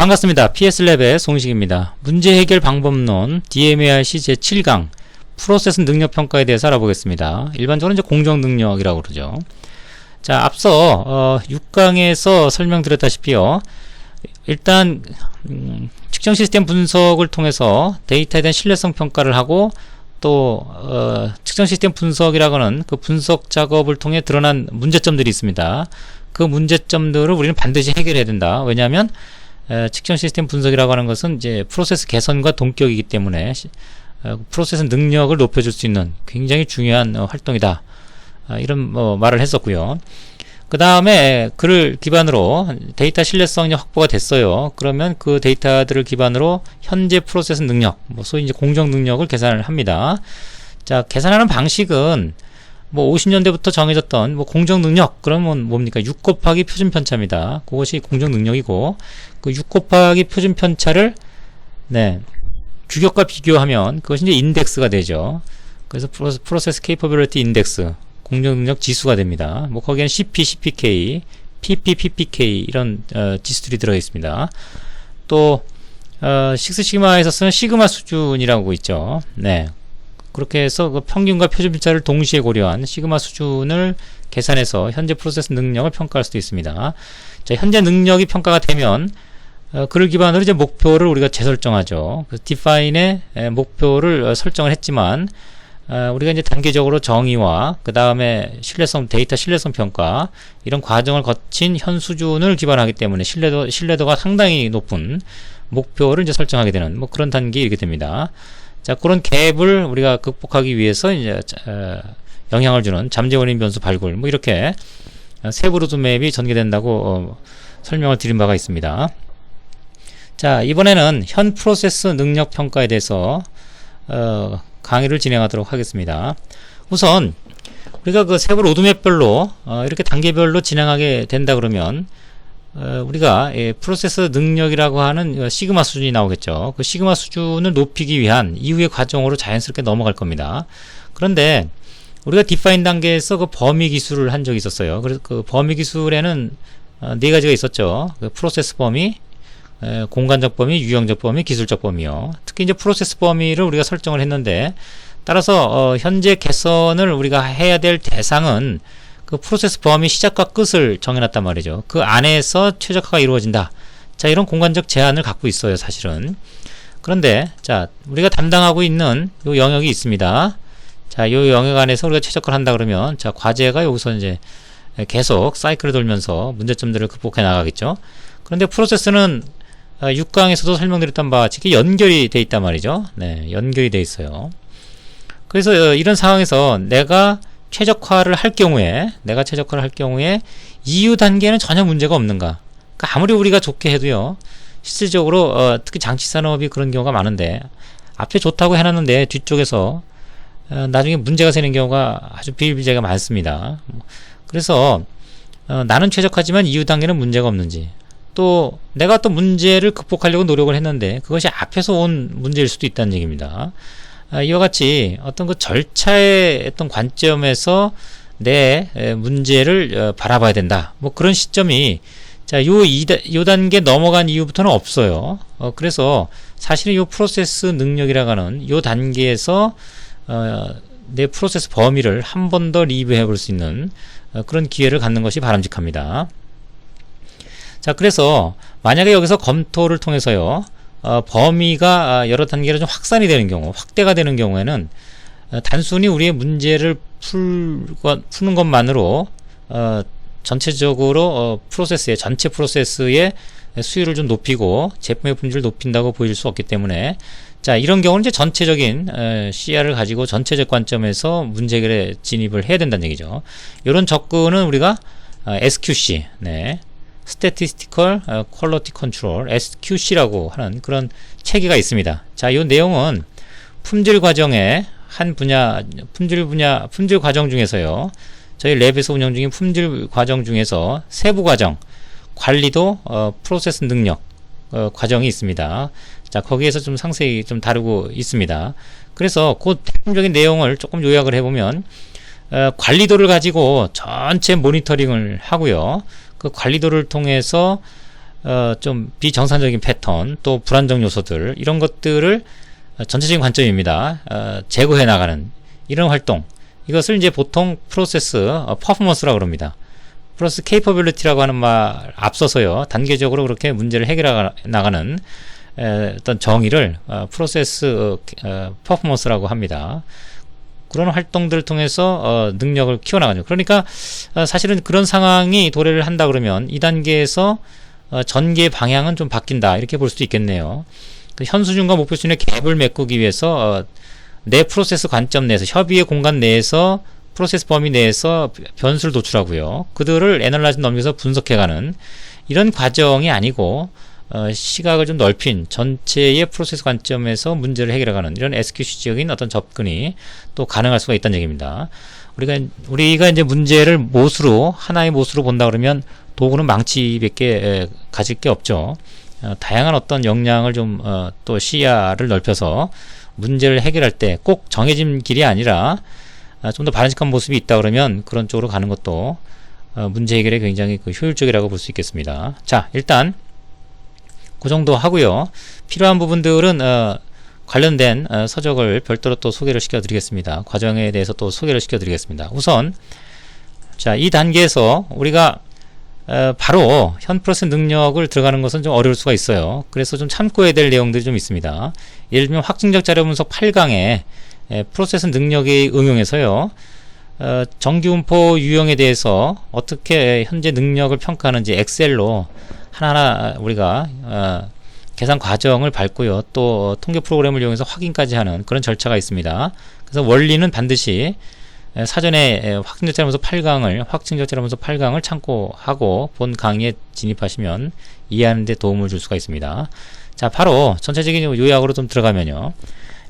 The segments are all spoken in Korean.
반갑습니다. PSLab의 송식입니다. 문제 해결 방법론 DMARC 제7강 프로세스 능력 평가에 대해서 알아보겠습니다. 일반적으로 이제 공정 능력이라고 그러죠. 자, 앞서 6강에서 설명드렸다시피요. 일단 측정 시스템 분석을 통해서 데이터에 대한 신뢰성 평가를 하고 또 측정 시스템 분석이라고는 그 분석 작업을 통해 드러난 문제점들이 있습니다. 그 문제점들을 우리는 반드시 해결해야 된다. 왜냐하면 측정 시스템 분석이라고 하는 것은 이제 프로세스 개선과 동격이기 때문에 프로세스 능력을 높여줄 수 있는 굉장히 중요한 활동이다. 이런 말을 했었고요. 그 다음에 그를 기반으로 데이터 신뢰성이 확보가 됐어요. 그러면 그 데이터들을 기반으로 현재 프로세스 능력, 소위 이제 공정 능력을 계산을 합니다. 자, 계산하는 방식은 50년대부터 정해졌던 공정 능력, 그러면 뭡니까? 6 곱하기 표준 편차입니다. 그것이 공정 능력이고, 그 6 곱하기 표준 편차를, 규격과 비교하면 그것이 이제 인덱스가 되죠. 그래서 프로세스 케이퍼빌리티 인덱스, 공정 능력 지수가 됩니다. 거기에는 CP, CPK, PP, PPK, 이런, 지수들이 들어 있습니다. 또, 식스시그마에서 쓰는 시그마 수준이라고 있죠. 그렇게 해서 그 평균과 표준 편차를 동시에 고려한 시그마 수준을 계산해서 현재 프로세스 능력을 평가할 수도 있습니다. 자, 현재 능력이 평가가 되면 그를 기반으로 이제 목표를 우리가 재설정하죠. 그래서 define의 목표를 설정을 했지만 우리가 이제 단계적으로 정의와 그 다음에 신뢰성, 데이터 신뢰성 평가 이런 과정을 거친 현 수준을 기반하기 때문에 신뢰도가 상당히 높은 목표를 이제 설정하게 되는 그런 단계 이렇게 됩니다. 자, 그런 갭을 우리가 극복하기 위해서 이제 영향을 주는 잠재 원인 변수 발굴 이렇게 세부 로드맵이 전개된다고 설명을 드린 바가 있습니다. 자, 이번에는 현 프로세스 능력 평가에 대해서 강의를 진행하도록 하겠습니다. 우선 우리가 그 세부 로드맵별로 이렇게 단계별로 진행하게 된다 그러면 우리가 프로세스 능력이라고 하는 시그마 수준이 나오겠죠. 그 시그마 수준을 높이기 위한 이후의 과정으로 자연스럽게 넘어갈 겁니다. 그런데 우리가 디파인 단계에서 그 범위 기술을 한 적이 있었어요. 그래서 그 범위 기술에는 네 가지가 있었죠. 그 프로세스 범위, 공간적 범위, 유형적 범위, 기술적 범위요. 특히 이제 프로세스 범위를 우리가 설정을 했는데 따라서 현재 개선을 우리가 해야 될 대상은 그 프로세스 범위 시작과 끝을 정해놨단 말이죠. 그 안에서 최적화가 이루어진다. 자, 이런 공간적 제한을 갖고 있어요, 사실은. 그런데 자, 우리가 담당하고 있는 요 영역이 있습니다. 자, 요 영역 안에서 우리가 최적화를 한다 그러면 자, 과제가 여기서 이제 계속 사이클을 돌면서 문제점들을 극복해 나가겠죠. 그런데 프로세스는 6강에서도 설명드렸던 바와 같이 연결이 돼 있단 말이죠. 연결이 돼 있어요. 그래서 이런 상황에서 내가 최적화를 할 경우에 이후 단계는 전혀 문제가 없는가? 그러니까 아무리 우리가 좋게 해도요, 실질적으로 특히 장치 산업이 그런 경우가 많은데 앞에 좋다고 해놨는데 뒤쪽에서 나중에 문제가 생기는 경우가 아주 비일비재가 많습니다. 그래서 나는 최적화지만 이후 단계는 문제가 없는지, 또 내가 또 문제를 극복하려고 노력을 했는데 그것이 앞에서 온 문제일 수도 있다는 얘기입니다. 이와 같이 어떤 그 절차의 어떤 관점에서 내 문제를 바라봐야 된다. 그런 시점이 자, 요 단계 넘어간 이후부터는 없어요. 그래서 사실은 요 프로세스 능력이라고 하는 요 단계에서 내 프로세스 범위를 한 번 더 리뷰해 볼 수 있는 그런 기회를 갖는 것이 바람직합니다. 자, 그래서 만약에 여기서 검토를 통해서요, 범위가 여러 단계로 좀 확산이 되는 경우, 확대가 되는 경우에는 단순히 우리의 문제를 푸는 것만으로 전체적으로 전체 프로세스의 수율을 좀 높이고 제품의 품질을 높인다고 보일 수 없기 때문에 자, 이런 경우는 이제 전체적인 시야를 가지고 전체적 관점에서 문제 해결에 진입을 해야 된다는 얘기죠. 이런 접근은 우리가 SQC, Statistical Quality Control, SQC라고 하는 그런 체계가 있습니다. 자, 이 내용은 품질 과정의 한 분야, 품질 과정 중에서요, 저희 랩에서 운영 중인 품질 과정 중에서 세부 과정, 관리도, 프로세스 능력, 과정이 있습니다. 자, 거기에서 좀 상세히 좀 다루고 있습니다. 그래서 그 대표적인 내용을 조금 요약을 해보면, 관리도를 가지고 전체 모니터링을 하고요. 그 관리도를 통해서 좀 비정상적인 패턴, 또 불안정 요소들, 이런 것들을 전체적인 관점입니다. 제거해 나가는 이런 활동, 이것을 이제 보통 프로세스 퍼포먼스라고 그럽니다. 프로세스 케이퍼빌리티라고 하는 말 앞서서요, 단계적으로 그렇게 문제를 해결해 나가는 어떤 정의를 프로세스 퍼포먼스라고 합니다. 그런 활동들을 통해서 능력을 키워나가죠. 그러니까 사실은 그런 상황이 도래를 한다 그러면 이 단계에서 전개의 방향은 좀 바뀐다, 이렇게 볼 수도 있겠네요. 그 현 수준과 목표 수준의 갭을 메꾸기 위해서 내 프로세스 관점 내에서, 협의의 공간 내에서, 프로세스 범위 내에서 변수를 도출하고요, 그들을 애널라이즈 넘겨서 분석해가는 이런 과정이 아니고 시각을 좀 넓힌 전체의 프로세스 관점에서 문제를 해결해가는 이런 SQC적인 어떤 접근이 또 가능할 수가 있다는 얘기입니다. 우리가 이제 문제를 못으로, 하나의 못으로 본다 그러면 도구는 망치밖에 가질 게 없죠. 다양한 어떤 역량을 좀 또 시야를 넓혀서 문제를 해결할 때 꼭 정해진 길이 아니라 좀 더 바람직한 모습이 있다 그러면 그런 쪽으로 가는 것도 문제 해결에 굉장히 효율적이라고 볼 수 있겠습니다. 자, 일단 그 정도 하고요. 필요한 부분들은 관련된 서적을 별도로 또 소개를 시켜 드리겠습니다. 과정에 대해서 또 소개를 시켜 드리겠습니다. 우선 자, 이 단계에서 우리가 바로 현 프로세스 능력을 들어가는 것은 좀 어려울 수가 있어요. 그래서 좀 참고해야 될 내용들이 좀 있습니다. 예를 들면 확증적 자료 분석 8강에 프로세스 능력의 응용에서요, 정규분포 유형에 대해서 어떻게 현재 능력을 평가하는지 엑셀로 하나하나 우리가 계산 과정을 밟고요, 또 통계 프로그램을 이용해서 확인까지 하는 그런 절차가 있습니다. 그래서 원리는 반드시 사전에 확증적 자료 분석 8강을 참고하고 본 강의에 진입하시면 이해하는 데 도움을 줄 수가 있습니다. 자, 바로 전체적인 요약으로 좀 들어가면요,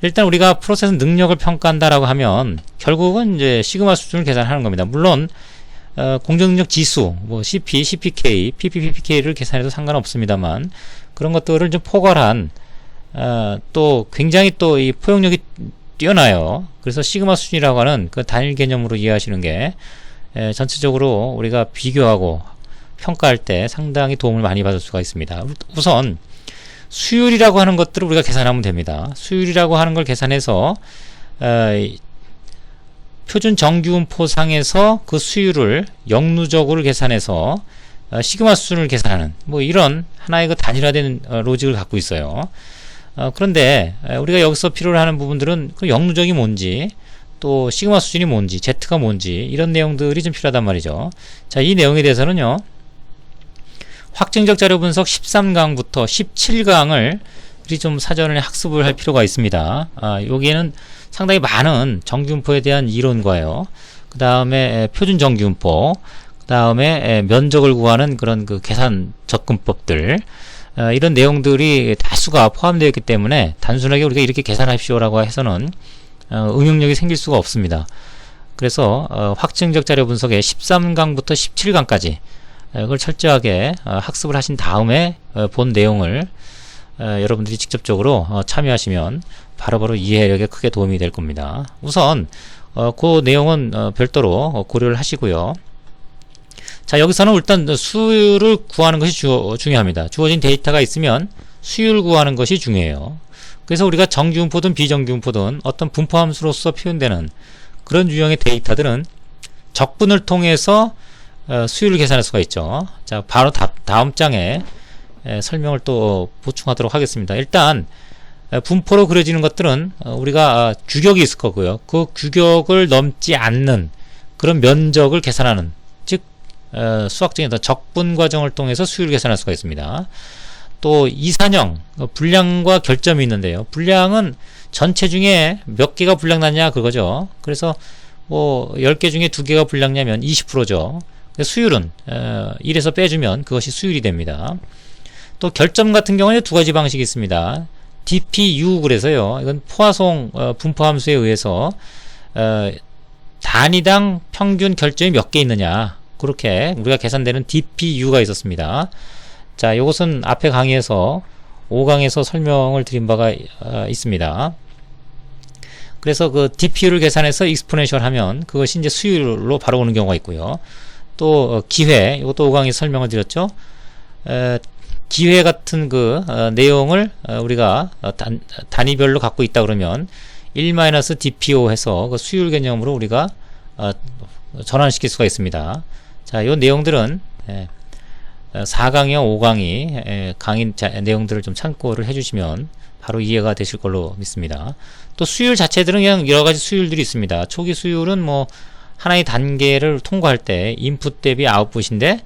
일단 우리가 프로세스 능력을 평가한다라고 하면 결국은 이제 시그마 수준을 계산하는 겁니다. 물론 공정능력 지수, 뭐 CP, CPK, PP, PPK를 계산해도 상관없습니다만, 그런 것들을 좀 포괄한 또 굉장히 또 이 포용력이 뛰어나요. 그래서 시그마 수준이라고 하는 그 단일 개념으로 이해하시는 게 전체적으로 우리가 비교하고 평가할 때 상당히 도움을 많이 받을 수가 있습니다. 우선 수율이라고 하는 것들을 우리가 계산하면 됩니다. 수율이라고 하는 걸 계산해서 표준 정규분포상에서 그 수율을 역누적으로 계산해서 시그마 수준을 계산하는 뭐 이런 하나의 그 단일화된 로직을 갖고 있어요. 그런데 우리가 여기서 필요로 하는 부분들은 그 역누적이 뭔지, 또 시그마 수준이 뭔지, Z가 뭔지, 이런 내용들이 좀 필요하단 말이죠. 자, 이 내용에 대해서는요, 확증적 자료 분석 13강부터 17강을 우리 좀 사전에 학습을 할 필요가 있습니다. 여기에는 상당히 많은 정규분포에 대한 이론과요, 그 다음에 표준 정규분포, 그 다음에 면적을 구하는 그런 그 계산 접근법들, 이런 내용들이 다수가 포함되어 있기 때문에 단순하게 우리가 이렇게 계산하십시오라고 해서는 응용력이 생길 수가 없습니다. 그래서 확증적 자료 분석의 13강부터 17강까지 그걸 철저하게 학습을 하신 다음에 본 내용을 여러분들이 직접적으로 참여하시면 바로바로 이해력에 크게 도움이 될 겁니다. 우선 그 내용은 별도로 고려를 하시고요. 자, 여기서는 일단 수율을 구하는 것이 중요합니다. 주어진 데이터가 있으면 수율 구하는 것이 중요해요. 그래서 우리가 정규분포든 비정규분포든 어떤 분포함수로서 표현되는 그런 유형의 데이터들은 적분을 통해서 수율을 계산할 수가 있죠. 자, 바로 다음 장에 설명을 또 보충하도록 하겠습니다. 일단 분포로 그려지는 것들은 우리가 규격이 있을 거고요. 그 규격을 넘지 않는 그런 면적을 계산하는, 즉 수학적인 적분 과정을 통해서 수율을 계산할 수가 있습니다. 또 이산형 분량과 결점이 있는데요. 분량은 전체 중에 몇 개가 분량 났냐 그거죠. 그래서 뭐 10개 중에 2개가 분량냐면 20%죠. 수율은 1에서 빼주면 그것이 수율이 됩니다. 또 결점 같은 경우는 두 가지 방식이 있습니다. DPU, 그래서요, 이건 포화송 분포함수에 의해서 단위당 평균 결점이 몇 개 있느냐, 그렇게 우리가 계산되는 DPU가 있었습니다. 자, 이것은 앞에 강의에서 5강에서 설명을 드린 바가 있습니다. 그래서 그 DPU를 계산해서 익스포넨셜 하면 그것이 이제 수율로 바로 오는 경우가 있고요. 또 기회, 이것도 5강에서 설명을 드렸죠. 기회 같은 그 내용을 우리가 단위별로 갖고 있다 그러면 1-DPO 해서 그 수율 개념으로 우리가 전환시킬 수가 있습니다. 자, 요 내용들은 4강이와 5강이 강의 내용들을 좀 참고를 해주시면 바로 이해가 되실 걸로 믿습니다. 또 수율 자체들은 그냥 여러가지 수율들이 있습니다. 초기 수율은 뭐 하나의 단계를 통과할 때 인풋 대비 아웃풋인데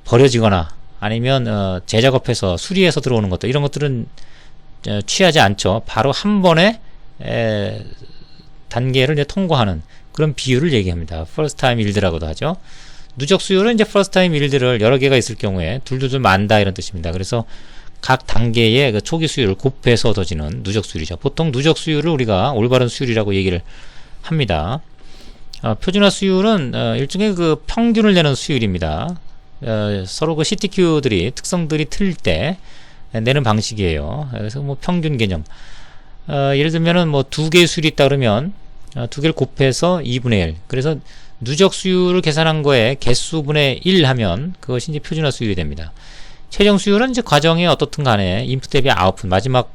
버려지거나 아니면 재작업해서 수리해서 들어오는 것들, 이런 것들은 취하지 않죠. 바로 한 번에 단계를 이제 통과하는 그런 비율을 얘기합니다. first time yield라고도 하죠. 누적 수율은 이제 first time yield를 여러 개가 있을 경우에 둘둘둘 만다 이런 뜻입니다. 그래서 각 단계의 그 초기 수율을 곱해서 얻어지는 누적 수율이죠. 보통 누적 수율을 우리가 올바른 수율이라고 얘기를 합니다. 표준화 수율은 일종의 그 평균을 내는 수율입니다. 서로 그 CTQ들이 특성들이 틀릴 때 내는 방식이에요. 그래서 뭐 평균 개념. 예를 들면은 뭐 두 개의 수율이 있다 그러면 두 개를 곱해서 2분의 1. 그래서 누적 수율을 계산한 거에 개수분의 1 하면 그것이 이제 표준화 수율이 됩니다. 최종 수율은 이제 과정에 어떻든 간에 인풋 대비 아웃풋, 마지막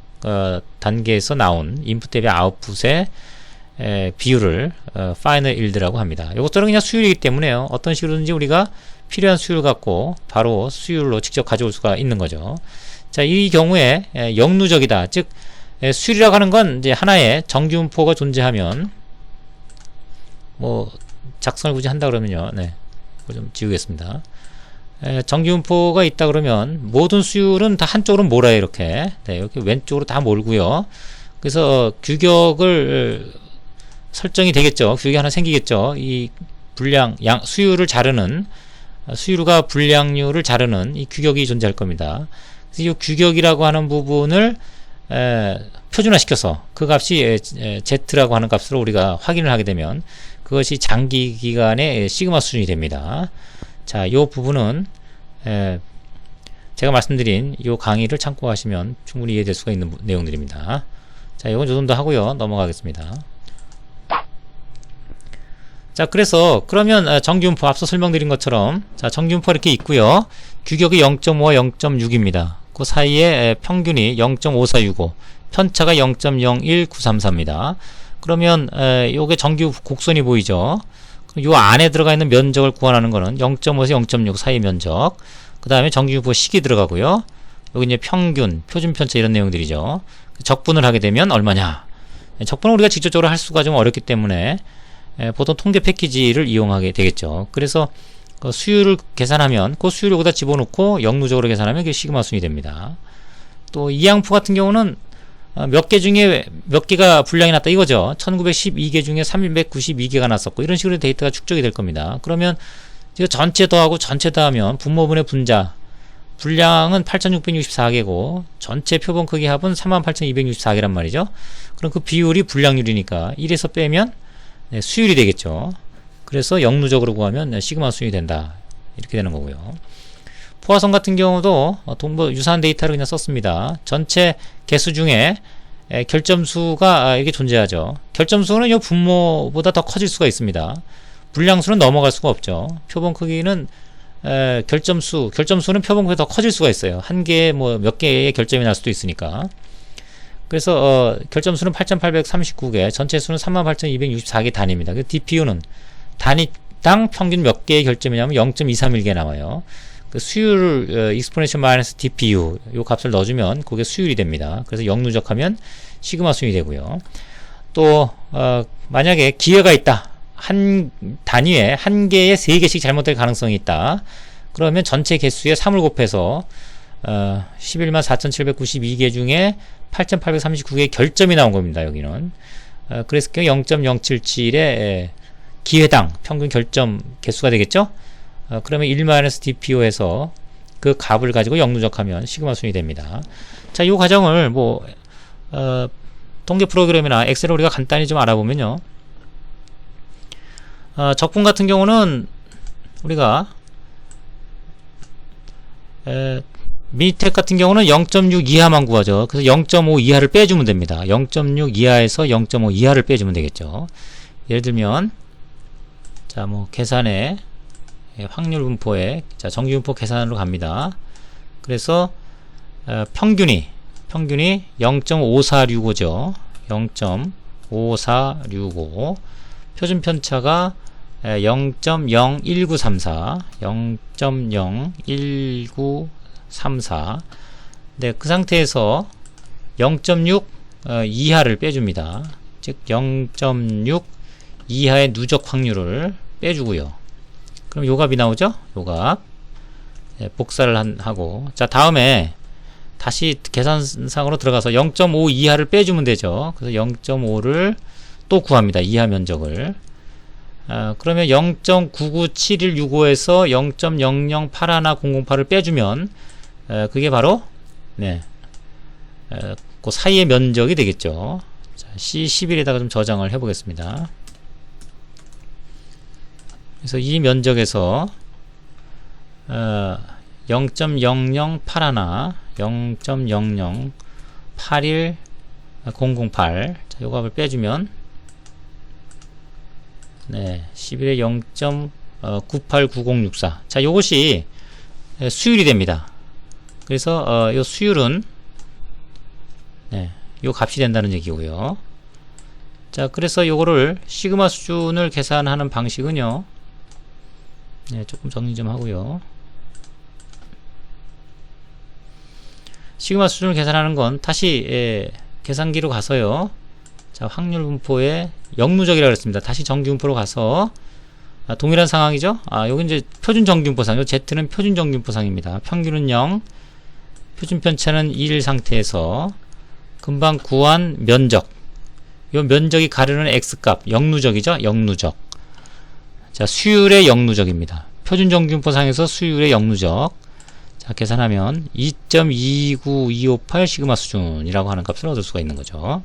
단계에서 나온 인풋 대비 아웃풋의 비율을 파이널 일드라고 합니다. 이것들은 그냥 수율이기 때문에요. 어떤 식으로든지 우리가 필요한 수율을 갖고 바로 수율로 직접 가져올 수가 있는 거죠. 자, 이 경우에 역누적이다. 즉 수율이라고 하는 건 이제 하나의 정규분포가 존재하면 뭐 작성을 굳이 한다 그러면요. 네. 이거 좀 지우겠습니다. 정규분포가 있다 그러면 모든 수율은 다 한쪽으로 몰아요. 이렇게. 네, 이렇게 왼쪽으로 다 몰고요. 그래서 규격을 설정이 되겠죠. 규격이 하나 생기겠죠. 이 수율을 자르는 수율과 불량률을 자르는 이 규격이 존재할 겁니다. 그래서 이 규격이라고 하는 부분을 표준화시켜서 그 값이 Z라고 하는 값으로 우리가 확인을 하게 되면 그것이 장기 기간의 시그마 수준이 됩니다. 자, 이 부분은 제가 말씀드린 이 강의를 참고하시면 충분히 이해될 수가 있는 내용들입니다. 자, 이건 요 정도 하고요. 넘어가겠습니다. 자, 그러면 정규분포 앞서 설명드린 것처럼 자, 정규분포가 이렇게 있고요. 규격이 0.5와 0.6입니다. 그 사이에 평균이 0.5465, 편차가 0.01934입니다. 그러면 요게 정규 곡선이 보이죠. 요 안에 들어가 있는 면적을 구하는 거는 0.5에서 0.6 사이 면적, 그 다음에 정규분포 식이 들어가고요. 여기 이제 평균, 표준 편차 이런 내용들이죠. 적분을 하게 되면 얼마냐. 적분은 우리가 직접적으로 할 수가 좀 어렵기 때문에 보통 통계 패키지를 이용하게 되겠죠. 그래서 그 수율을 계산하면 그 수율을 여기다 집어넣고 역누적으로 계산하면 그게 시그마 수준이 됩니다. 또 이항포 같은 경우는 몇 개 중에 몇 개가 불량이 났다 이거죠. 1912개 중에 392개가 났었고 이런 식으로 데이터가 축적이 될 겁니다. 그러면 이거 전체 더하고 전체 더하면 분모분의 분자 불량은 8664개고 전체 표본 크기 합은 38,264개란 말이죠. 그럼 그 비율이 불량률이니까 1에서 빼면 수율이 되겠죠. 그래서 역누적으로 구하면 시그마 수율이 된다. 이렇게 되는 거고요. 포화성 같은 경우도 유사한 데이터를 그냥 썼습니다. 전체 개수 중에 결점수가 이렇게 존재하죠. 결점수는 이 분모보다 더 커질 수가 있습니다. 불량수는 넘어갈 수가 없죠. 표본 크기는 결점수는 표본 크기가 더 커질 수가 있어요. 한 개에 뭐 몇 개의 결점이 날 수도 있으니까. 그래서 결점수는 8,839개, 전체 수는 38,264개 단위입니다. 그 DPU는 단위당 평균 몇 개의 결점이냐면 0.231개 나와요. 그 수율 exponential minus DPU 요 값을 넣어주면 그게 수율이 됩니다. 그래서 역누적하면 시그마 수율이 되고요. 또 만약에 기회가 있다. 한 단위에 한 개에 3개씩 잘못될 가능성이 있다. 그러면 전체 개수에 3을 곱해서 114,792개 중에 8,839개의 결점이 나온 겁니다. 여기는. 그래서 0.077의 기회당 평균 결점 개수가 되겠죠? 그러면 1-DPO에서 그 값을 가지고 역누적하면 시그마 수준이 됩니다. 자, 이 과정을 뭐 통계 프로그램이나 엑셀을 우리가 간단히 좀 알아보면요. 적분 같은 경우는 우리가 미니텍 같은 경우는 0.6 이하만 구하죠. 그래서 0.5 이하를 빼주면 됩니다. 0.6 이하에서 0.5 이하를 빼주면 되겠죠. 예를 들면 자, 뭐 계산에 확률 분포에 자, 정규분포 계산으로 갑니다. 그래서 평균이 0.5465죠. 0.5465. 표준 편차가 0.01934. 0.01934. 네, 그 상태에서 0.6 이하를 빼줍니다. 즉 0.6 이하의 누적 확률을 빼주고요. 그럼 요 값이 나오죠? 요 값. 네, 복사를 하고. 자, 다음에 다시 계산상으로 들어가서 0.5 이하를 빼주면 되죠. 그래서 0.5를 또 구합니다. 이하 면적을. 그러면 0.997165에서 0.0081008을 빼주면 그게 바로 네, 그 사이의 면적이 되겠죠. 자, C11에다가 좀 저장을 해 보겠습니다. 그래서 이 면적에서 0.0081008 0.0081008 자, 요 값을 빼주면 네, 11에 0.989064 자, 요것이 수율이 됩니다. 그래서 요 수율은 네, 요 값이 된다는 얘기고요. 자, 그래서 요거를 시그마 수준을 계산하는 방식은요. 네, 조금 정리 좀 하고요. 시그마 수준을 계산하는 건 다시 계산기로 가서요. 자, 확률 분포의 역누적이라고 했습니다. 다시 정규 분포로 가서 동일한 상황이죠. 여기 이제 표준 정규 분포상, 요 Z는 표준 정규 분포상입니다. 평균은 0, 표준 편차는 1 상태에서 금방 구한 면적, 요 면적이 가르는 X값, 역누적이죠. 역누적. 자, 수율의 역누적입니다. 표준 정규 분포상에서 수율의 역누적. 자, 계산하면 2.29258 시그마 수준이라고 하는 값을 얻을 수가 있는 거죠.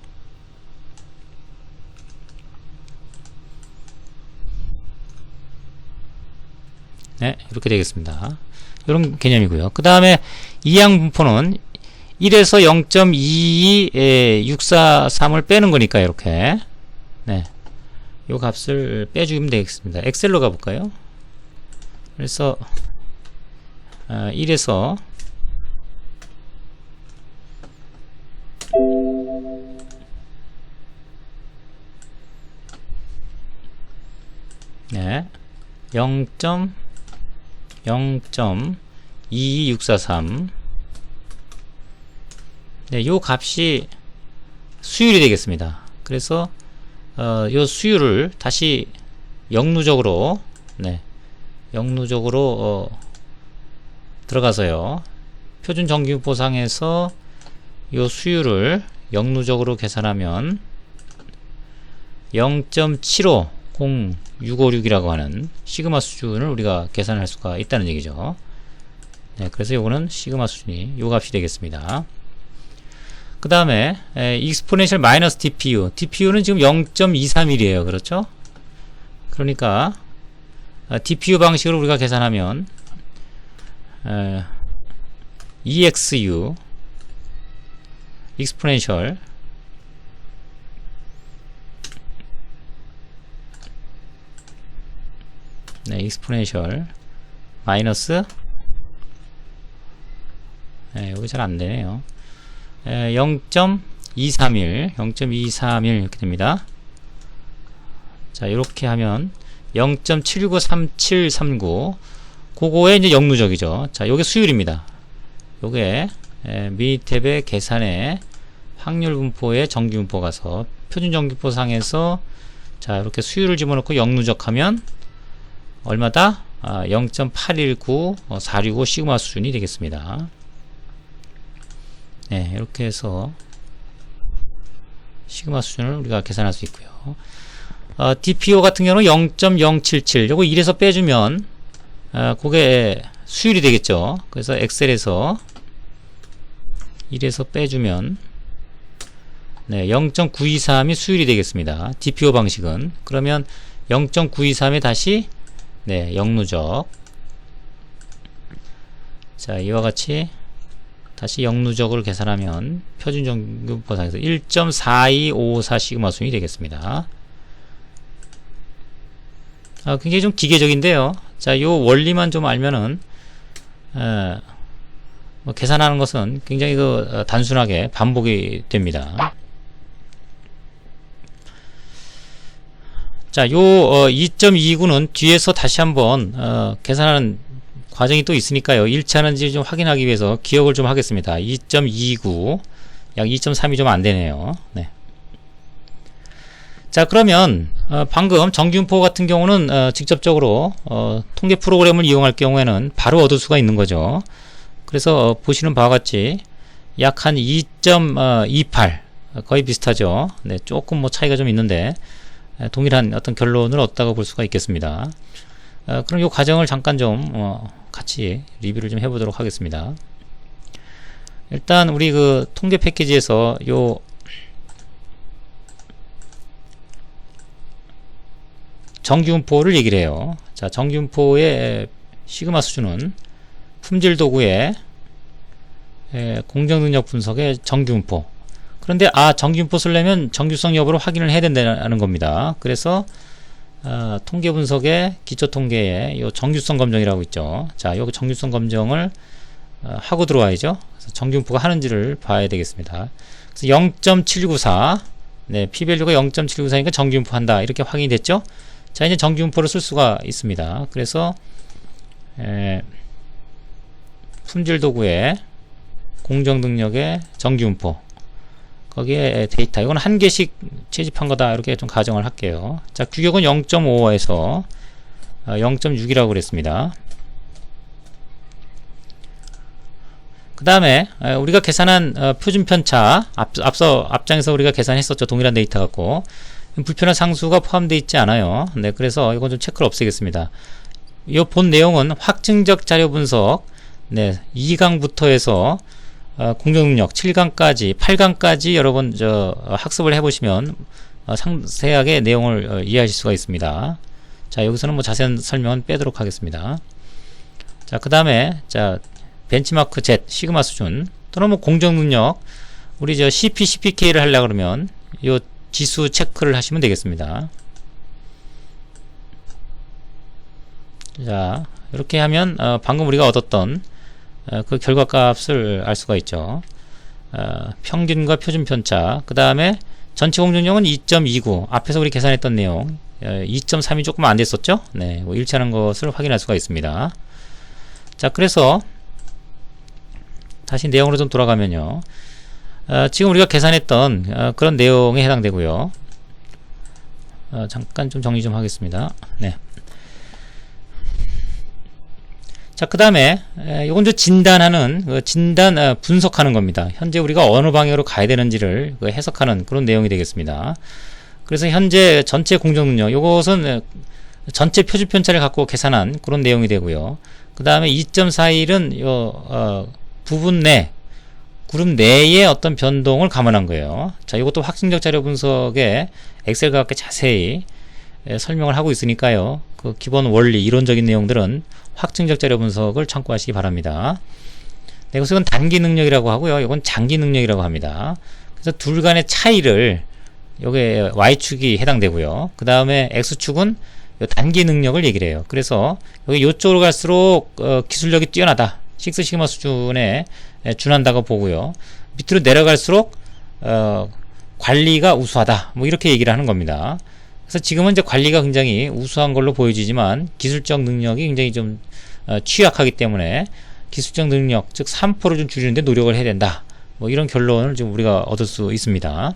네, 이렇게 되겠습니다. 이런 개념이고요. 그 다음에 이항 분포는 1에서 0.22643을 빼는 거니까 이렇게 네, 요 값을 빼주면 되겠습니다. 엑셀로 가볼까요? 그래서 1에서 네, 0.22643 네, 요 값이 수율이 되겠습니다. 그래서 요 수율을 다시 역누적으로 네, 역누적으로 들어가서요. 표준 정규분포상에서 요 수율을 역누적으로 계산하면 0.750656이라고 하는 시그마 수준을 우리가 계산할 수가 있다는 얘기죠. 네, 그래서 요거는 시그마 수준이 요 값이 되겠습니다. 그 다음에 exponential 마이너스 DPU. DPU는 지금 0.231이에요. 그렇죠? 그러니까 DPU 방식으로 우리가 계산하면 EXU exponential 네, exponential 마이너스 네, 여기 잘 안되네요. 0.231 이렇게 됩니다. 자, 이렇게 하면 0.7653739 그거에 이제 역누적이죠. 자, 요게 수율입니다. 요게 미니 탭의 계산에 확률 분포에 정규 분포 가서 표준 정규 분포 상에서 자, 이렇게 수율을 집어넣고 역누적하면 얼마다? 0.819465 시그마 수준이 되겠습니다. 네, 이렇게 해서 시그마 수준을 우리가 계산할 수 있고요. DPO 같은 경우는 0.077 요거 1에서 빼주면 그게 수율이 되겠죠. 그래서 엑셀에서 1에서 빼주면 네, 0.923이 수율이 되겠습니다. DPO 방식은. 그러면 0.923에 다시 네, 역누적. 자, 이와 같이 다시 역누적을 계산하면 표준 정규 분포상에서 1.4254 시그마 수준이 되겠습니다. 굉장히 좀 기계적인데요. 자, 요 원리만 좀 알면은 뭐 계산하는 것은 굉장히 단순하게 반복이 됩니다. 자, 요 2.29는 뒤에서 다시 한번 계산하는 과정이 또 있으니까요. 일치하는지 좀 확인하기 위해서 기억을 좀 하겠습니다. 2.29 약 2.3이 좀 안되네요. 네. 자, 그러면 방금 정규분포 같은 경우는 직접적으로 통계 프로그램을 이용할 경우에는 바로 얻을 수가 있는 거죠. 그래서 보시는 바와 같이 약 한 2.28 거의 비슷하죠. 네, 조금 뭐 차이가 좀 있는데 동일한 어떤 결론을 얻다고 볼 수가 있겠습니다. 그럼 이 과정을 잠깐 좀 같이 리뷰를 좀 해보도록 하겠습니다. 일단 우리 그 통계 패키지에서 요 정규분포를 얘기를 해요. 자, 정규분포의 시그마 수준은 품질 도구의 공정능력 분석의 정규분포. 그런데 정규분포 쓰려면 정규성 여부를 확인을 해야 된다는 겁니다. 그래서 통계 분석의 기초 통계의 요 정규성 검정이라고 있죠. 자, 요 정규성 검정을 하고 들어와야죠. 그래서 정규분포가 하는지를 봐야 되겠습니다. 그래서 0.794, 네, p-밸류가 0.794니까 정규분포 한다. 이렇게 확인이 됐죠. 자, 이제 정규분포를 쓸 수가 있습니다. 그래서 품질 도구의 공정 능력의 정규분포, 거기에 데이터, 이건 한 개씩 채집한 거다, 이렇게 좀 가정을 할게요. 자, 규격은 0.5에서 0.6이라고 그랬습니다. 그 다음에 우리가 계산한 표준 편차, 앞장에서 우리가 계산했었죠. 동일한 데이터 갖고 불편한 상수가 포함되어 있지 않아요. 네, 그래서 이건 좀 체크를 없애겠습니다. 이 본 내용은 확증적 자료 분석, 네, 2강부터 해서 공정능력 7강까지 8강까지 여러 번 학습을 해보시면 상세하게 내용을 이해하실 수가 있습니다. 자, 여기서는 뭐 자세한 설명은 빼도록 하겠습니다. 자, 그 다음에 자, 벤치마크 Z 시그마 수준 또는 뭐 공정능력, 우리 CP, CPK를 하려고 그러면 요 지수 체크를 하시면 되겠습니다. 자, 이렇게 하면 방금 우리가 얻었던 그 결과값을 알 수가 있죠. 평균과 표준 편차, 그 다음에 전체 공정력은 2.29, 앞에서 우리 계산했던 내용 2.3이 조금 안 됐었죠. 네, 뭐 일치하는 것을 확인할 수가 있습니다. 자, 그래서 다시 내용으로 좀 돌아가면요, 지금 우리가 계산했던 그런 내용에 해당되고요. 잠깐 좀 정리 좀 하겠습니다. 네. 자, 그 다음에 이건 진단하는 진단 분석하는 겁니다. 현재 우리가 어느 방향으로 가야 되는지를 해석하는 그런 내용이 되겠습니다. 그래서 현재 전체 공정능력, 이것은 전체 표준 편차를 갖고 계산한 그런 내용이 되고요. 그 다음에 2.41은 부분 내 그룹 내의 어떤 변동을 감안한 거예요. 자, 이것도 확증적 자료 분석에 엑셀과 함께 자세히 설명을 하고 있으니까요. 그 기본 원리, 이론적인 내용들은 확증적 자료 분석을 참고하시기 바랍니다. 네, 이것은 단기 능력이라고 하고요. 이건 장기 능력이라고 합니다. 그래서 둘 간의 차이를, 요게 Y축이 해당되고요. 그 다음에 X축은 단기 능력을 얘기를 해요. 그래서 여기 요쪽으로 갈수록 기술력이 뛰어나다, 식스시그마 수준에 준한다고 보고요. 밑으로 내려갈수록 관리가 우수하다, 뭐 이렇게 얘기를 하는 겁니다. 그래서 지금은 이제 관리가 굉장히 우수한 걸로 보여지지만 기술적 능력이 굉장히 좀 취약하기 때문에 기술적 능력, 즉 3%를 좀 줄이는데 노력을 해야 된다, 뭐 이런 결론을 지금 우리가 얻을 수 있습니다.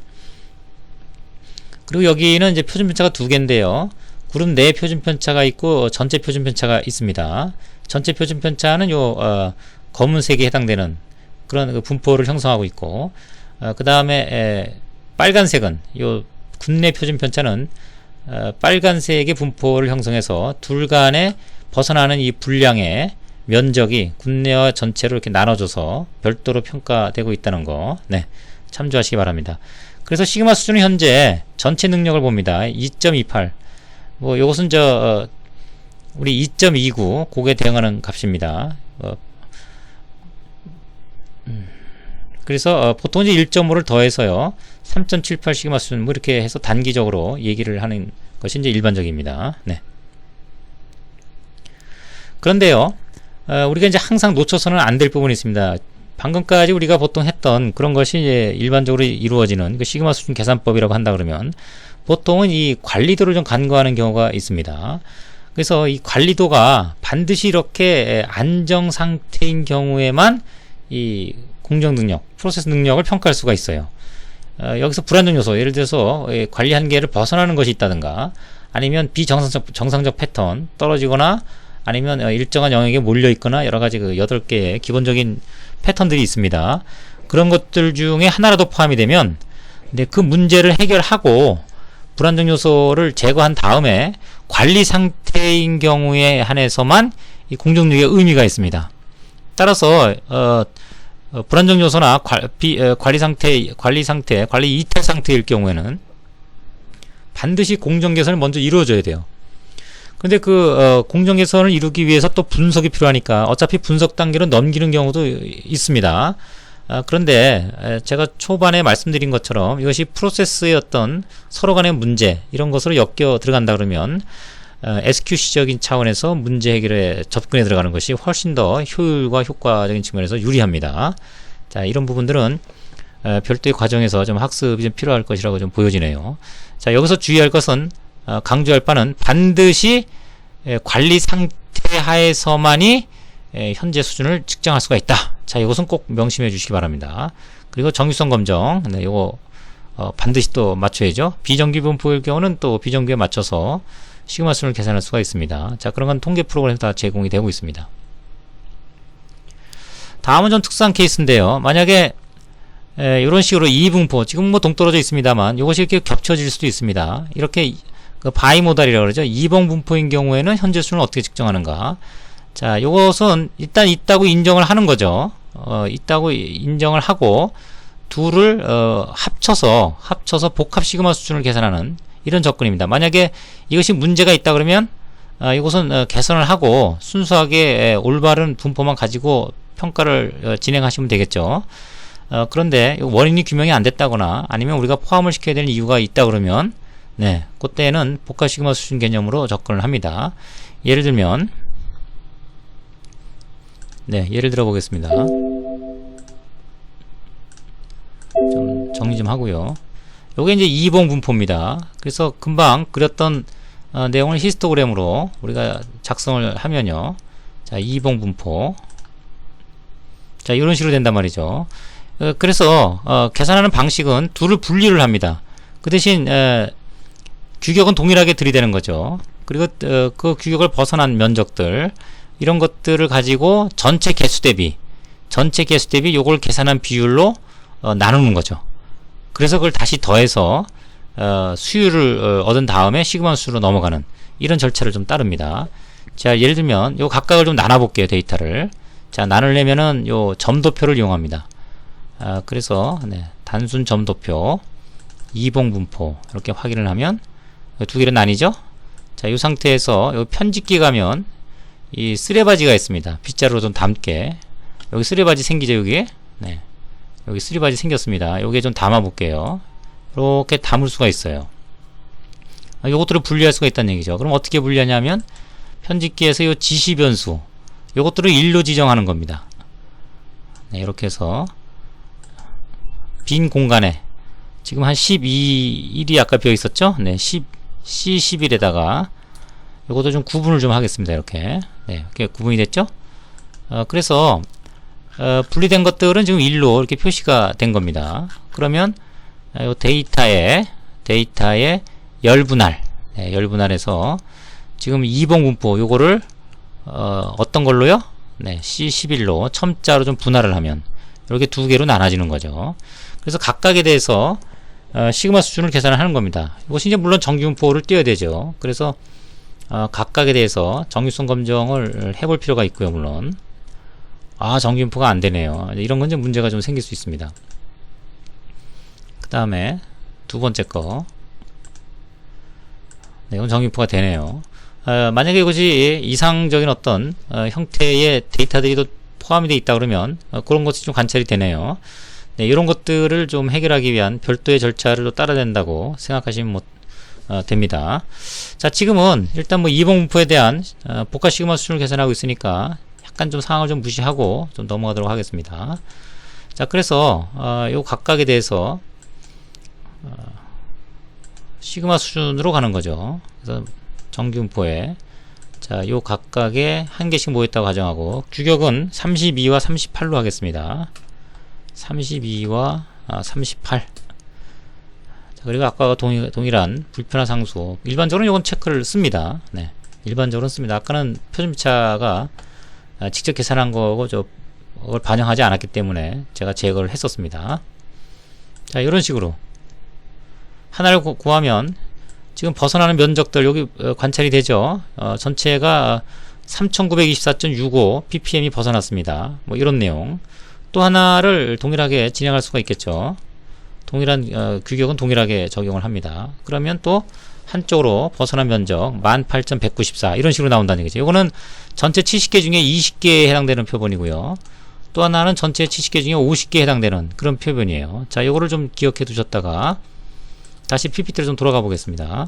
그리고 여기는 이제 표준 편차가 두 개인데요. 그룹 내 표준 편차가 있고 전체 표준 편차가 있습니다. 전체 표준 편차는 요 검은색에 해당되는 그런 그 분포를 형성하고 있고, 그 다음에 빨간색은 요 군내 표준 편차는 빨간색의 분포를 형성해서 둘 간에 벗어나는 이 분량의 면적이 군내와 전체로 이렇게 나눠져서 별도로 평가되고 있다는 거, 네, 참조하시기 바랍니다. 그래서 시그마 수준은 현재 전체 능력을 봅니다. 2.28. 뭐 이것은 우리 2.29 그거에 대응하는 값입니다. 그래서 보통 이제 1.5를 더해서요 3.78 시그마 수준, 뭐 이렇게 해서 단기적으로 얘기를 하는 것이 이제 일반적입니다. 네. 그런데요, 우리가 이제 항상 놓쳐서는 안 될 부분이 있습니다. 방금까지 우리가 보통 했던 그런 것이 이제 일반적으로 이루어지는 그 시그마 수준 계산법이라고 한다 그러면 보통은 이 관리도를 좀 간과하는 경우가 있습니다. 그래서 이 관리도가 반드시 이렇게 안정 상태인 경우에만 이 공정 능력, 프로세스 능력을 평가할 수가 있어요. 여기서 불안정 요소, 예를 들어서 관리 한계를 벗어나는 것이 있다든가 아니면 비정상적 패턴 떨어지거나 아니면 일정한 영역에 몰려 있거나 여러 가지 그 8개의 기본적인 패턴들이 있습니다. 그런 것들 중에 하나라도 포함이 되면 근데 그 문제를 해결하고 불안정 요소를 제거한 다음에 관리 상태인 경우에 한해서만 이 공정력의 의미가 있습니다. 따라서 불안정 요소나 관리 이탈 상태일 경우에는 반드시 공정 개선을 먼저 이루어져야 돼요. 근데 공정 개선을 이루기 위해서 또 분석이 필요하니까 어차피 분석 단계로 넘기는 경우도 있습니다. 그런데 제가 초반에 말씀드린 것처럼 이것이 프로세스의 어떤 서로 간의 문제 이런 것으로 엮여 들어간다 그러면 SQC적인 차원에서 문제 해결에 접근해 들어가는 것이 훨씬 더 효율과 효과적인 측면에서 유리합니다. 자, 이런 부분들은 별도의 과정에서 좀 학습이 좀 필요할 것이라고 좀 보여지네요. 자, 여기서 주의할 것은 강조할 바는 반드시 관리 상태 하에서만이 현재 수준을 측정할 수가 있다. 자, 이것은 꼭 명심해 주시기 바랍니다. 그리고 정규성 검정, 네, 이거 반드시 또 맞춰야죠. 비정규 분포일 경우는 또 비정규에 맞춰서 시그마 수준을 계산할 수가 있습니다. 자, 그런 건 통계 프로그램에서 다 제공이 되고 있습니다. 다음은 좀 특수한 케이스인데요. 만약에 이런 식으로 이분포, 지금 뭐 동떨어져 있습니다만 이것이 이렇게 겹쳐질 수도 있습니다. 이렇게 바이모달이라고 그러죠. 이번 분포인 경우에는 현재 수준을 어떻게 측정하는가. 자, 이것은 일단 있다고 인정을 하는 거죠. 있다고 인정을 하고 둘을 합쳐서 복합 시그마 수준을 계산하는 이런 접근입니다. 만약에 이것이 문제가 있다 그러면 이것은 개선을 하고 순수하게 올바른 분포만 가지고 평가를 진행하시면 되겠죠. 그런데 원인이 규명이 안 됐다거나 아니면 우리가 포함을 시켜야 되는 이유가 있다 그러면 네, 그때는 복합 시그마 수준 개념으로 접근을 합니다. 예를 들면 네, 예를 들어 보겠습니다. 좀 정리 좀 하고요. 요게 이제 이봉 분포입니다. 그래서 금방 그렸던 내용을 히스토그램으로 우리가 작성을 하면요. 자, 이봉 분포. 자, 이런 식으로 된단 말이죠. 그래서 계산하는 방식은 둘을 분리를 합니다. 그 대신 규격은 동일하게 들이대는 거죠. 그리고 그 규격을 벗어난 면적들 이런 것들을 가지고 전체 개수 대비 요걸 계산한 비율로 나누는 거죠. 그래서 그걸 다시 더해서 수율을 얻은 다음에 시그마 수로 넘어가는 이런 절차를 좀 따릅니다. 자, 예를 들면 요 각각을 좀 나눠 볼게요. 데이터를. 자, 나누려면은 요 점도표를 이용합니다. 그래서 네, 단순 점도표 이봉 분포 이렇게 확인을 하면 두 개로 나뉘죠. 자, 이 상태에서 요 편집기 가면 이 쓰레바지가 있습니다. 빗자루로 좀 담게. 여기 쓰레바지 생기죠, 여기? 네. 여기 쓰레바지 생겼습니다. 여기에 좀 담아 볼게요. 이렇게 담을 수가 있어요. 요것들을 분리할 수가 있다는 얘기죠. 그럼 어떻게 분리하냐면 편집기에서 요 지시 변수 요것들을 1로 지정하는 겁니다. 네, 이렇게 해서 빈 공간에 지금 한 1이 아까 비어 있었죠? 네, C11에다가 요것도 좀 구분을 좀 하겠습니다. 이렇게. 네, 이렇게 구분이 됐죠? 그래서 분리된 것들은 지금 1로 이렇게 표시가 된 겁니다. 그러면 요 데이터에 열분할, 네, 열분할해서 지금 이봉 분포 요거를 어떤 걸로요? 네, C11로 첨자로 좀 분할을 하면 이렇게 두 개로 나눠지는 거죠. 그래서 각각에 대해서 시그마 수준을 계산을 하는 겁니다. 이것이 이제 물론 정규 분포를 띄어야 되죠. 그래서 각각에 대해서 정규성 검정을 해볼 필요가 있고요. 물론 정규 분포가 안 되네요. 이런 건 좀 문제가 좀 생길 수 있습니다. 그 다음에 두 번째 거, 네, 이건 정규 분포가 되네요. 만약에 이것이 이상적인 어떤 형태의 데이터들이 또 포함이 되어 있다 그러면 그런 것이 좀 관찰이 되네요. 네, 이런 것들을 좀 해결하기 위한 별도의 절차를 또 따라야 된다고 생각하시면 됩니다. 자, 지금은 일단 뭐 이봉 분포에 대한 복합 시그마 수준을 계산하고 있으니까 약간 좀 상황을 좀 무시하고 좀 넘어가도록 하겠습니다. 자, 그래서 요 각각에 대해서 시그마 수준으로 가는 거죠. 그래서 정규분포에 자, 요 각각에 한 개씩 모였다고 가정하고 규격은 32와 38로 하겠습니다. 32와 38. 자, 그리고 아까와 동일한 불편한 상수. 일반적으로 이건 체크를 씁니다. 네. 일반적으로 씁니다. 아까는 표준차가 직접 계산한 거고 그걸 반영하지 않았기 때문에 제가 제거를 했었습니다. 자, 이런 식으로 하나를 구하면 지금 벗어나는 면적들 여기 관찰이 되죠. 전체가 3924.65 ppm이 벗어났습니다. 뭐 이런 내용. 또 하나를 동일하게 진행할 수가 있겠죠. 동일한 규격은 동일하게 적용을 합니다. 그러면 또 한쪽으로 벗어난 면적 18,194 이런 식으로 나온다는 얘기죠. 이거는 전체 70개 중에 20개에 해당되는 표본이고요. 또 하나는 전체 70개 중에 50개에 해당되는 그런 표본이에요. 자, 요거를 좀 기억해 두셨다가 다시 PPT로 좀 돌아가 보겠습니다.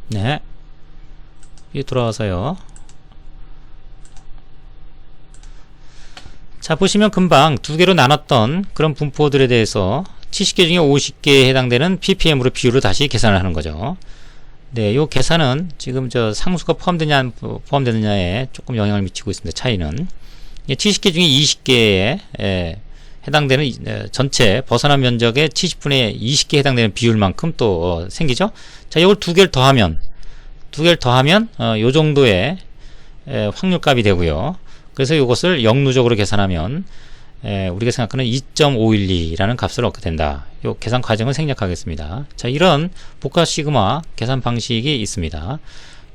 네. 이 돌아와서요. 자, 보시면 금방 두 개로 나눴던 그런 분포들에 대해서 70개 중에 50개에 해당되는 ppm으로 비율을 다시 계산을 하는 거죠. 네, 요 계산은 지금 저 상수가 포함되느냐에 조금 영향을 미치고 있습니다. 차이는 70개 중에 20개에 해당되는 전체 벗어난 면적의 70분의 20개에 해당되는 비율만큼 또 생기죠. 자, 이걸 두 개를 더하면 요 정도의 확률값이 되고요. 그래서 이것을 역누적으로 계산하면 우리가 생각하는 2.512라는 값을 얻게 된다. 요 계산 과정을 생략하겠습니다. 자, 이런 복합 시그마 계산 방식이 있습니다.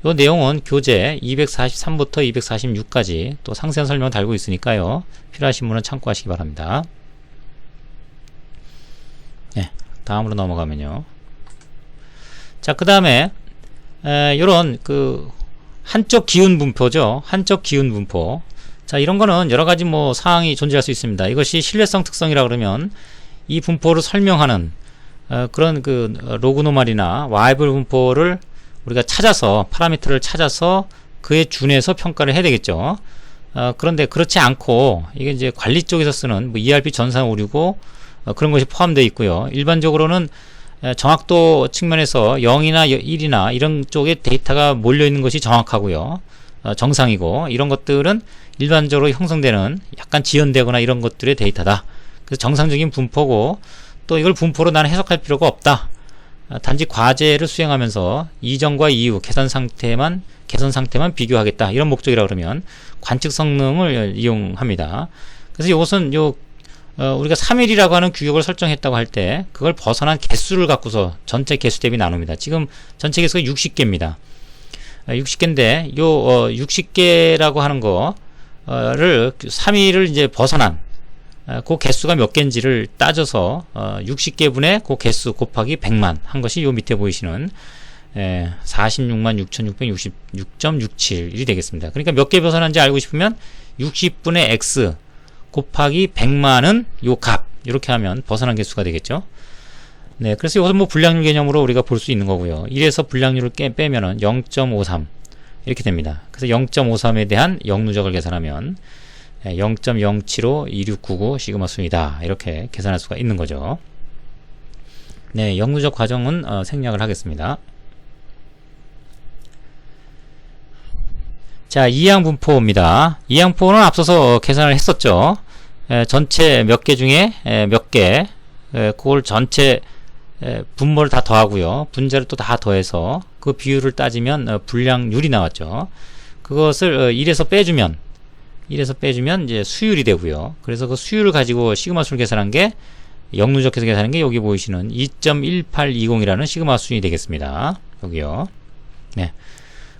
요 내용은 교재 243부터 246까지 또 상세한 설명을 달고 있으니까요. 필요하신 분은 참고하시기 바랍니다. 네, 다음으로 넘어가면요. 자, 그 다음에 요런 그 한쪽 기운 분포죠. 한쪽 기운 분포. 자, 이런 거는 여러 가지 뭐 사항이 존재할 수 있습니다. 이것이 신뢰성 특성이라 그러면 이 분포를 설명하는 그런 그 로그노말이나 와이블 분포를 우리가 찾아서 파라미터를 찾아서 그에 준해서 평가를 해야 되겠죠. 그런데 그렇지 않고 이게 이제 관리 쪽에서 쓰는 뭐 ERP 전산 오류고 그런 것이 포함되어 있고요. 일반적으로는 정확도 측면에서 0이나 1이나 이런 쪽에 데이터가 몰려 있는 것이 정확하고요. 정상이고 이런 것들은 일반적으로 형성되는 약간 지연되거나 이런 것들의 데이터다. 그래서 정상적인 분포고 또 이걸 분포로 나는 해석할 필요가 없다. 단지 과제를 수행하면서 이전과 이후 개선 상태만 비교하겠다. 이런 목적이라 그러면 관측 성능을 이용합니다. 그래서 이것은 우리가 3일이라고 하는 규격을 설정했다고 할 때 그걸 벗어난 개수를 갖고서 전체 개수 대비 나눕니다. 지금 전체 개수가 60개입니다. 60개인데 요 60개라고 하는 거를 3일을 이제 벗어난 그 개수가 몇 개인지를 따져서 60개분의 그 개수 곱하기 100만 한 것이 요 밑에 보이시는 466,666.67이 되겠습니다. 그러니까 몇 개 벗어난지 알고 싶으면 60분의 x 곱하기 100만은 요 값 이렇게 하면 벗어난 개수가 되겠죠. 네, 그래서 이것은 뭐 불량률 개념으로 우리가 볼 수 있는 거고요. 1에서 불량률을 빼면은 0.53 이렇게 됩니다. 그래서 0.53에 대한 역누적을 계산하면 0.0752699 시그마 수이다. 이렇게 계산할 수가 있는 거죠. 네, 역누적 과정은 생략을 하겠습니다. 자, 이항분포입니다. 이항분포는 앞서서 계산을 했었죠. 전체 몇 개 중에 몇 개, 그걸 전체 분모를 다 더하고요. 분자를 또 다 더해서 그 비율을 따지면 불량률이 나왔죠. 그것을 1에서 빼주면 이제 수율이 되고요. 그래서 그 수율을 가지고 시그마 수를 계산한 게 역누적해서 계산한 게 여기 보이시는 2.1820이라는 시그마 수준이 되겠습니다. 여기요. 네.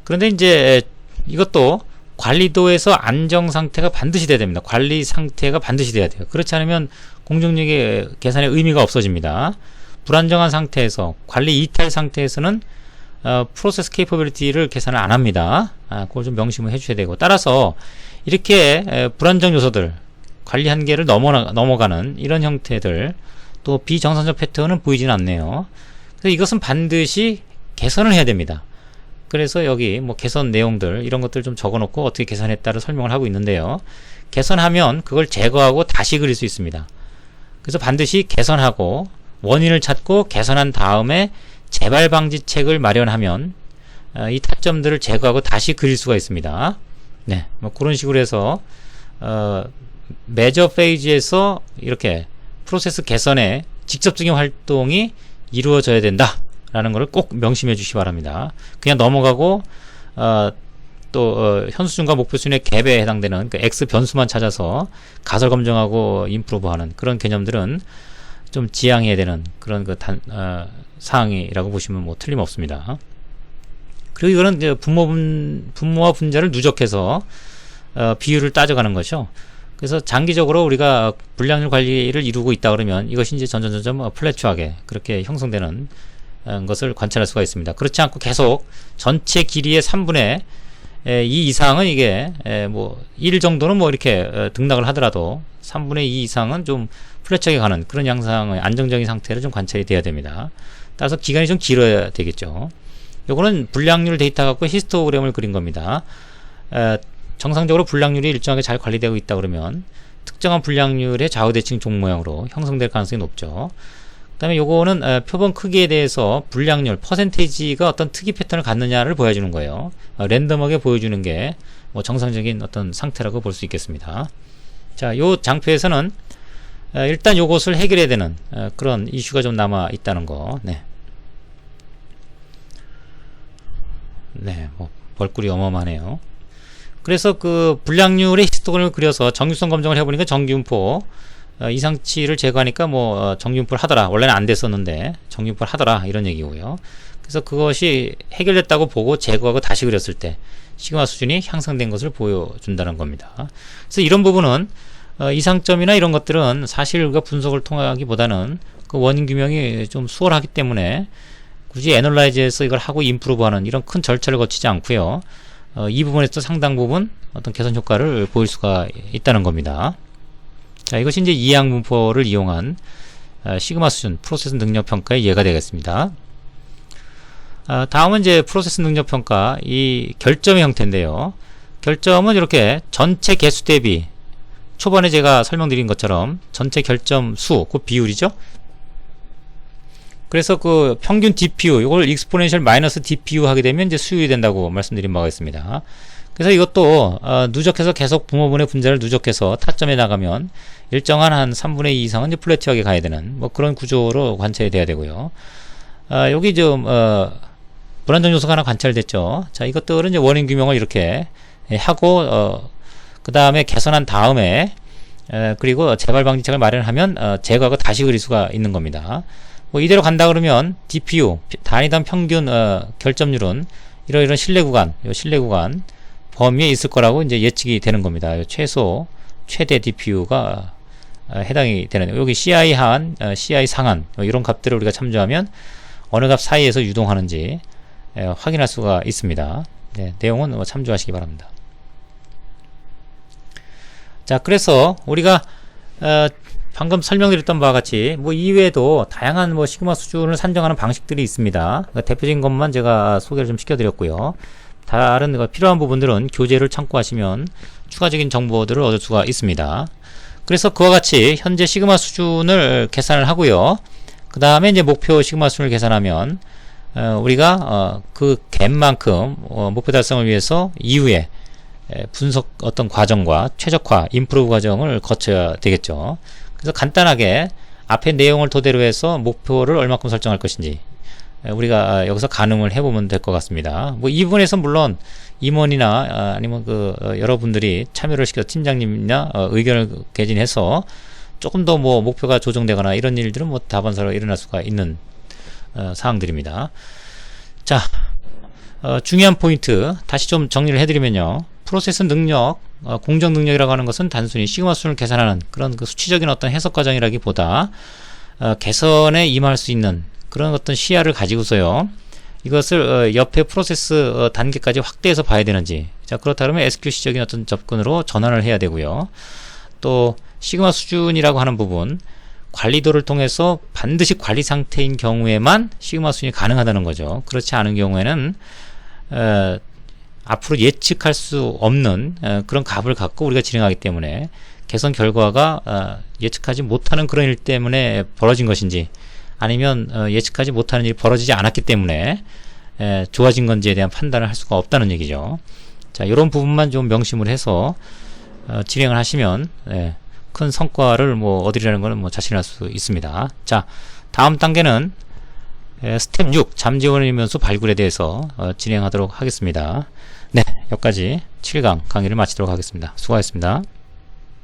그런데 이제 이것도 관리도에서 안정 상태가 반드시 돼야 됩니다. 관리 상태가 반드시 돼야 돼요. 그렇지 않으면 공정력의 계산의 의미가 없어집니다. 불안정한 상태에서 관리 이탈 상태에서는 프로세스 케이퍼빌리티를 계산을 안 합니다. 그걸 좀 명심을 해주셔야 되고, 따라서 이렇게 불안정 요소들, 관리 한계를 넘어가는 이런 형태들, 또 비정상적 패턴은 보이지는 않네요. 그래서 이것은 반드시 개선을 해야 됩니다. 그래서 여기 뭐 개선 내용들 이런 것들 좀 적어놓고 어떻게 개선했다를 설명을 하고 있는데요. 개선하면 그걸 제거하고 다시 그릴 수 있습니다. 그래서 반드시 개선하고 원인을 찾고 개선한 다음에 재발 방지책을 마련하면 이 타점들을 제거하고 다시 그릴 수가 있습니다. 네, 뭐 그런 식으로 해서 메저 페이지에서 이렇게 프로세스 개선에 직접적인 활동이 이루어져야 된다 라는 것을 꼭 명심해 주시기 바랍니다. 그냥 넘어가고 현수준과 목표수준의 갭에 해당되는 그 X 변수만 찾아서 가설 검증하고 임프루브하는 그런 개념들은 좀 지양해야 되는 그런 사항이라고 보시면 뭐 틀림없습니다. 그리고 이거는 이제 분모와 분자를 누적해서 비율을 따져가는 것이죠. 그래서 장기적으로 우리가 불량률 관리를 이루고 있다 그러면 이것이 이제 점점 플래추하게 그렇게 형성되는 것을 관찰할 수가 있습니다. 그렇지 않고 계속 전체 길이의 3분의 2 이상은 이게 뭐 1 정도는 뭐 이렇게 등락을 하더라도 3분의 2 이상은 좀 플래츠하게 가는 그런 양상의 안정적인 상태를 좀 관찰이 돼야 됩니다. 따라서 기간이 좀 길어야 되겠죠. 요거는 불량률 데이터 갖고 히스토그램을 그린 겁니다. 정상적으로 불량률이 일정하게 잘 관리되고 있다 그러면 특정한 불량률의 좌우대칭 종 모양으로 형성될 가능성이 높죠. 그 다음에 요거는 표본 크기에 대해서 불량률, 퍼센테이지가 어떤 특이 패턴을 갖느냐를 보여주는 거예요. 랜덤하게 보여주는 게 뭐 정상적인 어떤 상태라고 볼 수 있겠습니다. 자, 요 장표에서는 일단 요것을 해결해야 되는 그런 이슈가 좀 남아 있다는 거. 네. 네, 뭐 벌꿀이 어마어마하네요. 그래서 그 불량률의 히스토그램을 그려서 정규성 검증을 해보니까 정규분포 이상치를 제거하니까 뭐 정규분포를 하더라. 원래는 안 됐었는데 정규분포를 하더라 이런 얘기고요. 그래서 그것이 해결됐다고 보고 제거하고 다시 그렸을 때 시그마 수준이 향상된 것을 보여준다는 겁니다. 그래서 이런 부분은 이상점이나 이런 것들은 사실 우리가 분석을 통하기보다는 그 원인 규명이 좀 수월하기 때문에 굳이 애널라이즈에서 이걸 하고 임프루브하는 이런 큰 절차를 거치지 않고요. 이 부분에서 상당 부분 어떤 개선 효과를 보일 수가 있다는 겁니다. 자, 이것이 이제 이항 분포를 이용한 시그마 수준 프로세스 능력 평가의 예가 되겠습니다. 다음은 이제 프로세스 능력 평가 이 결점의 형태인데요. 결점은 이렇게 전체 개수 대비 초반에 제가 설명드린 것처럼 전체 결점 수, 그 비율이죠. 그래서 그 평균 DPU, 이걸 익스포넨셜 마이너스 DPU 하게 되면 이제 수율이 된다고 말씀드린 바가 있습니다. 그래서 이것도 누적해서 계속 분모분의 분자를 누적해서 타점에 나가면 일정한 한 3분의 2 이상은 이제 플래티하게 가야 되는 뭐 그런 구조로 관찰이 돼야 되고요. 여기 좀 불안정 요소가 하나 관찰됐죠. 자, 이것들은 이제 원인 규명을 이렇게 하고 그 다음에 개선한 다음에 그리고 재발 방지책을 마련하면 제거하고 다시 그릴 수가 있는 겁니다. 뭐 이대로 간다 그러면 DPU 단위당 평균 결점률은 이런 신뢰 구간, 요 신뢰 구간 범위에 있을 거라고 이제 예측이 되는 겁니다. 최소 최대 DPU가 해당이 되는 여기 CI 하한, CI 상한 이런 값들을 우리가 참조하면 어느 값 사이에서 유동하는지 확인할 수가 있습니다. 네, 내용은 참조하시기 바랍니다. 자, 그래서 우리가 방금 설명드렸던 바와 같이 뭐 이외에도 다양한 뭐 시그마 수준을 산정하는 방식들이 있습니다. 대표적인 것만 제가 소개를 좀 시켜드렸고요. 다른 필요한 부분들은 교재를 참고하시면 추가적인 정보들을 얻을 수가 있습니다. 그래서 그와 같이 현재 시그마 수준을 계산을 하고요. 그 다음에 이제 목표 시그마 수준을 계산하면 우리가 그 갭만큼 목표 달성을 위해서 이후에 분석 어떤 과정과 최적화, 임프루브 과정을 거쳐야 되겠죠. 그래서 간단하게 앞의 내용을 토대로 해서 목표를 얼마큼 설정할 것인지 우리가 여기서 가늠을 해보면 될 것 같습니다. 뭐 이 부분에서 물론 임원이나 아니면 여러분들이 참여를 시켜서 팀장님이나 의견을 개진해서 조금 더 뭐 목표가 조정되거나 이런 일들은 뭐 다반사로 일어날 수가 있는 사항들입니다. 자, 중요한 포인트 다시 좀 정리를 해드리면요. 프로세스 능력, 공정 능력이라고 하는 것은 단순히 시그마 수준을 계산하는 그런 그 수치적인 어떤 해석 과정이라기보다 개선에 임할 수 있는 그런 어떤 시야를 가지고서요. 이것을 옆에 프로세스 단계까지 확대해서 봐야 되는지, 자, 그렇다 그러면 SQC적인 어떤 접근으로 전환을 해야 되고요. 또 시그마 수준이라고 하는 부분, 관리도를 통해서 반드시 관리 상태인 경우에만 시그마 수준이 가능하다는 거죠. 그렇지 않은 경우에는 앞으로 예측할 수 없는 그런 값을 갖고 우리가 진행하기 때문에 개선 결과가 예측하지 못하는 그런 일 때문에 벌어진 것인지, 아니면 예측하지 못하는 일이 벌어지지 않았기 때문에 좋아진 건지에 대한 판단을 할 수가 없다는 얘기죠. 자, 이런 부분만 좀 명심을 해서 진행을 하시면 큰 성과를 뭐 얻으리라는 것은 뭐 자신할 수 있습니다. 자, 다음 단계는 스텝 6 잠재원의 발굴에 대해서 진행하도록 하겠습니다. 네, 여기까지 7강 강의를 마치도록 하겠습니다. 수고하셨습니다.